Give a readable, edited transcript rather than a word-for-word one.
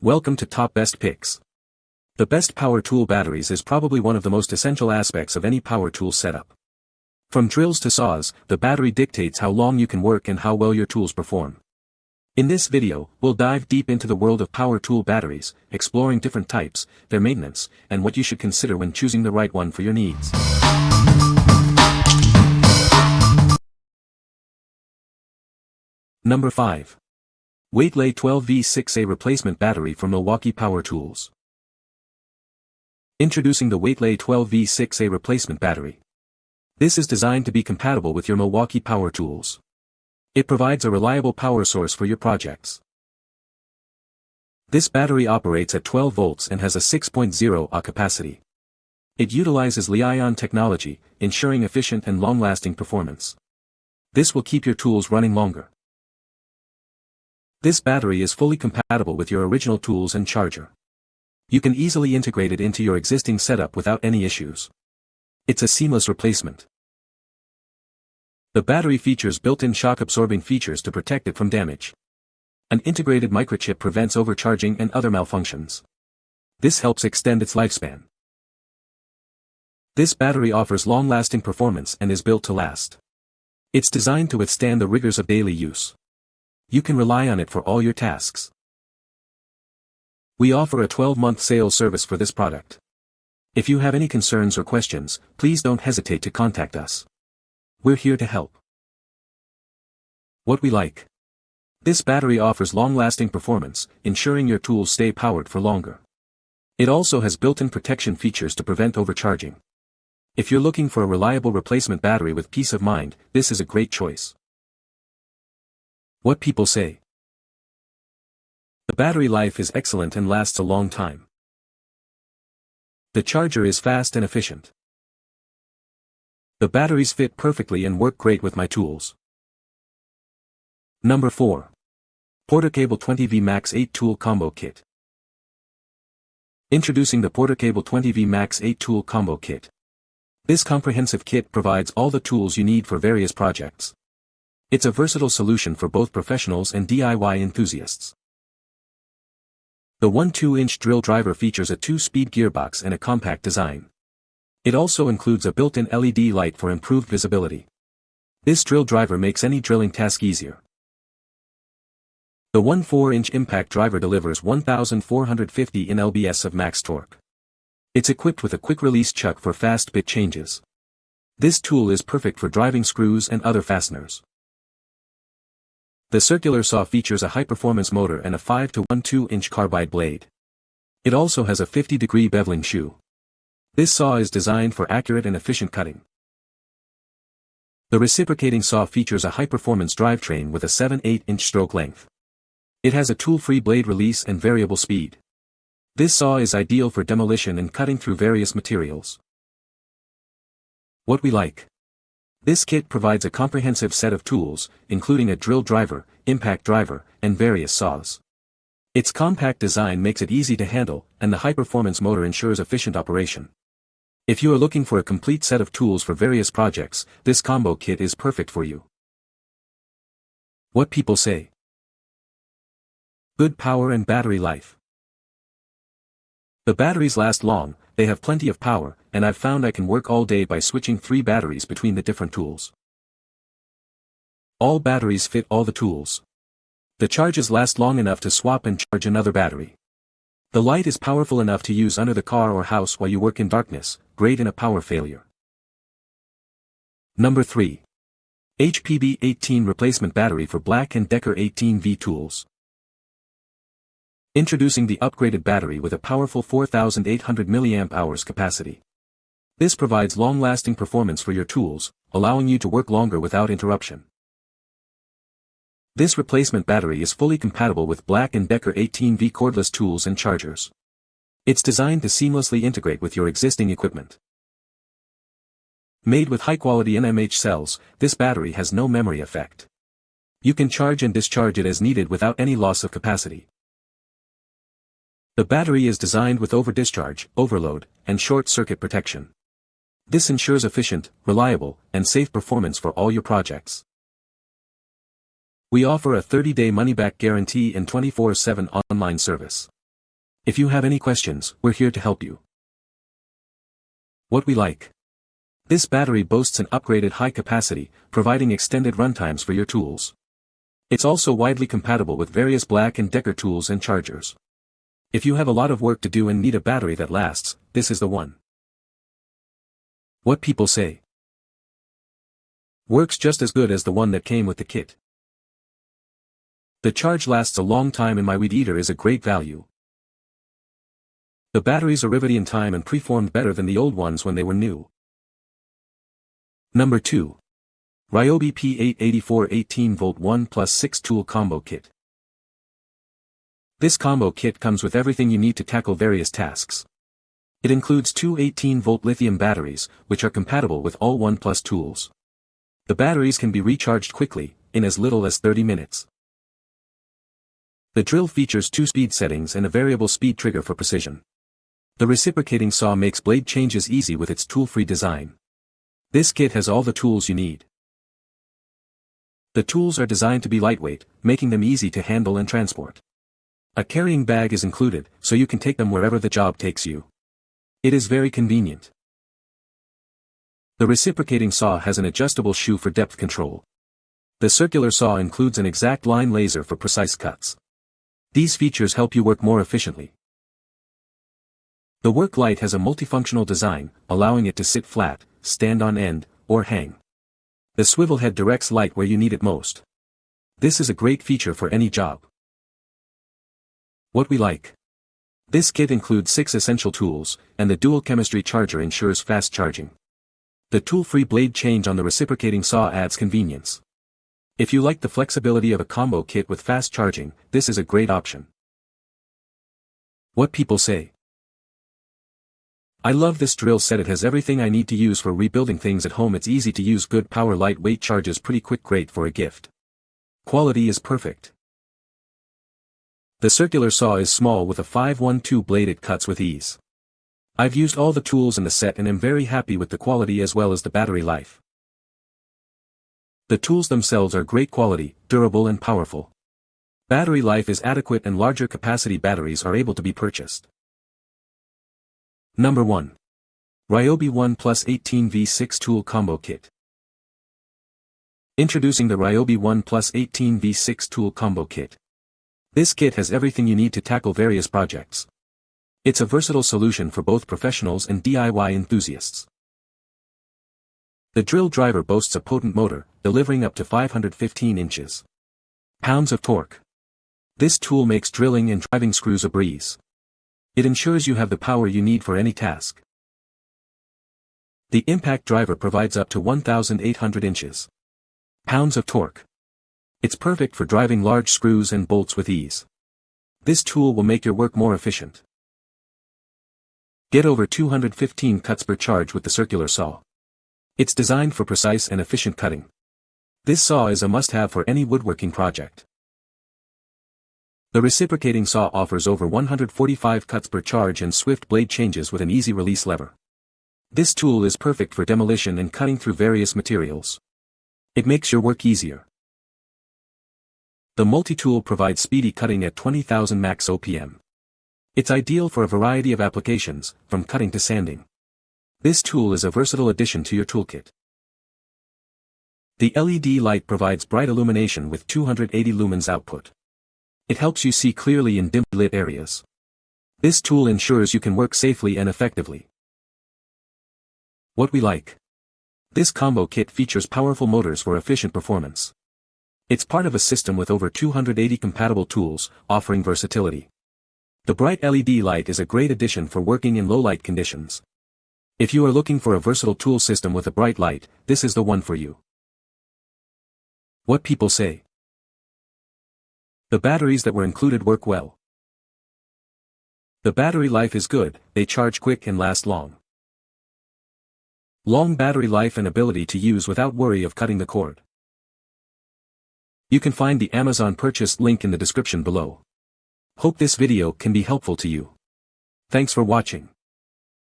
Welcome to Top Best Picks. The best power tool batteries is probably one of the most essential aspects of any power tool setup. From drills to saws, the battery dictates how long you can work and how well your tools perform. In this video, we'll dive deep into the world of power tool batteries, exploring different types, their maintenance, and what you should consider when choosing the right one for your needs. Number 5. Waitley 12V6A Replacement Battery for Milwaukee Power Tools. Introducing the Waitley 12V6A Replacement Battery. This is designed to be compatible with your Milwaukee power tools. It provides a reliable power source for your projects. This battery operates at 12 volts and has a 6.0 Ah capacity. It utilizes Li-ion technology, ensuring efficient and long-lasting performance. This will keep your tools running longer. This battery is fully compatible with your original tools and charger. You can easily integrate it into your existing setup without any issues. It's a seamless replacement. The battery features built-in shock-absorbing features to protect it from damage. An integrated microchip prevents overcharging and other malfunctions. This helps extend its lifespan. This battery offers long-lasting performance and is built to last. It's designed to withstand the rigors of daily use. You can rely on it for all your tasks. We offer a 12-month sales service for this product. If you have any concerns or questions, please don't hesitate to contact us. We're here to help. What we like. This battery offers long-lasting performance, ensuring your tools stay powered for longer. It also has built-in protection features to prevent overcharging. If you're looking for a reliable replacement battery with peace of mind, this is a great choice. What people say. The battery life is excellent and lasts a long time. The charger is fast and efficient. The batteries fit perfectly and work great with my tools. Number 4. Portacable 20V Max 8 Tool Combo Kit. Introducing the Portacable 20V Max 8 Tool Combo Kit. This comprehensive kit provides all the tools you need for various projects. It's a versatile solution for both professionals and DIY enthusiasts. The 2-inch drill driver features a 2-speed gearbox and a compact design. It also includes a built-in LED light for improved visibility. This drill driver makes any drilling task easier. The 4-inch impact driver delivers 1,450 Nlbs of max torque. It's equipped with a quick-release chuck for fast bit changes. This tool is perfect for driving screws and other fasteners. The circular saw features a high-performance motor and a 5-to-1 2-inch carbide blade. It also has a 50-degree beveling shoe. This saw is designed for accurate and efficient cutting. The reciprocating saw features a high-performance drivetrain with a 7/8-inch stroke length. It has a tool-free blade release and variable speed. This saw is ideal for demolition and cutting through various materials. What we like. This kit provides a comprehensive set of tools, including a drill driver, impact driver, and various saws. Its compact design makes it easy to handle, and the high-performance motor ensures efficient operation. If you are looking for a complete set of tools for various projects, this combo kit is perfect for you. What people say. Good power and battery life. The batteries last long, they have plenty of power, and I've found I can work all day by switching 3 batteries between the different tools. All batteries fit all the tools. The charges last long enough to swap and charge another battery. The light is powerful enough to use under the car or house while you work in darkness, great in a power failure. Number 3. HPB 18 Replacement Battery for Black & Decker 18V Tools. Introducing the upgraded battery with a powerful 4,800 mAh capacity. This provides long-lasting performance for your tools, allowing you to work longer without interruption. This replacement battery is fully compatible with Black & Decker 18V cordless tools and chargers. It's designed to seamlessly integrate with your existing equipment. Made with high-quality NMH cells, this battery has no memory effect. You can charge and discharge it as needed without any loss of capacity. The battery is designed with over-discharge, overload, and short-circuit protection. This ensures efficient, reliable, and safe performance for all your projects. We offer a 30-day money-back guarantee and 24/7 online service. If you have any questions, we're here to help you. What we like. This battery boasts an upgraded high capacity, providing extended runtimes for your tools. It's also widely compatible with various Black & Decker tools and chargers. If you have a lot of work to do and need a battery that lasts, this is the one. What people say. Works just as good as the one that came with the kit. The charge lasts a long time and my weed eater is a great value. The batteries are riveted in time and preformed better than the old ones when they were new. Number 2. RYOBI P884 18V 1 plus 6 tool combo kit. This combo kit comes with everything you need to tackle various tasks. It includes two 18V lithium batteries, which are compatible with all 1 plus tools. The batteries can be recharged quickly, in as little as 30 minutes. The drill features 2 speed settings and a variable speed trigger for precision. The reciprocating saw makes blade changes easy with its tool-free design. This kit has all the tools you need. The tools are designed to be lightweight, making them easy to handle and transport. A carrying bag is included, so you can take them wherever the job takes you. It is very convenient. The reciprocating saw has an adjustable shoe for depth control. The circular saw includes an exact line laser for precise cuts. These features help you work more efficiently. The work light has a multifunctional design, allowing it to sit flat, stand on end, or hang. The swivel head directs light where you need it most. This is a great feature for any job. What we like. This kit includes 6 essential tools, and the dual chemistry charger ensures fast charging. The tool-free blade change on the reciprocating saw adds convenience. If you like the flexibility of a combo kit with fast charging, this is a great option. What people say. I love this drill set. It has everything I need to use for rebuilding things at home. It's easy to use, good power, lightweight, charges pretty quick, great for a gift. Quality is perfect. The circular saw is small with a 512 blade. It cuts with ease. I've used all the tools in the set and am very happy with the quality as well as the battery life. The tools themselves are great quality, durable and powerful. Battery life is adequate and larger capacity batteries are able to be purchased. Number 1. RYOBI ONE Plus 18V 6 Tool Combo Kit. Introducing the RYOBI ONE Plus 18V 6 Tool Combo Kit. This kit has everything you need to tackle various projects. It's a versatile solution for both professionals and DIY enthusiasts. The drill driver boasts a potent motor, delivering up to 515 inches-pounds of torque. This tool makes drilling and driving screws a breeze. It ensures you have the power you need for any task. The impact driver provides up to 1,800 inches-pounds of torque. It's perfect for driving large screws and bolts with ease. This tool will make your work more efficient. Get over 215 cuts per charge with the circular saw. It's designed for precise and efficient cutting. This saw is a must-have for any woodworking project. The reciprocating saw offers over 145 cuts per charge and swift blade changes with an easy release lever. This tool is perfect for demolition and cutting through various materials. It makes your work easier. The multi-tool provides speedy cutting at 20,000 max OPM. It's ideal for a variety of applications, from cutting to sanding. This tool is a versatile addition to your toolkit. The LED light provides bright illumination with 280 lumens output. It helps you see clearly in dimly lit areas. This tool ensures you can work safely and effectively. What we like. This combo kit features powerful motors for efficient performance. It's part of a system with over 280 compatible tools, offering versatility. The bright LED light is a great addition for working in low-light conditions. If you are looking for a versatile tool system with a bright light, this is the one for you. What people say. The batteries that were included work well. The battery life is good, they charge quick and last long. Long battery life and ability to use without worry of cutting the cord. You can find the Amazon purchase link in the description below. Hope this video can be helpful to you. Thanks for watching.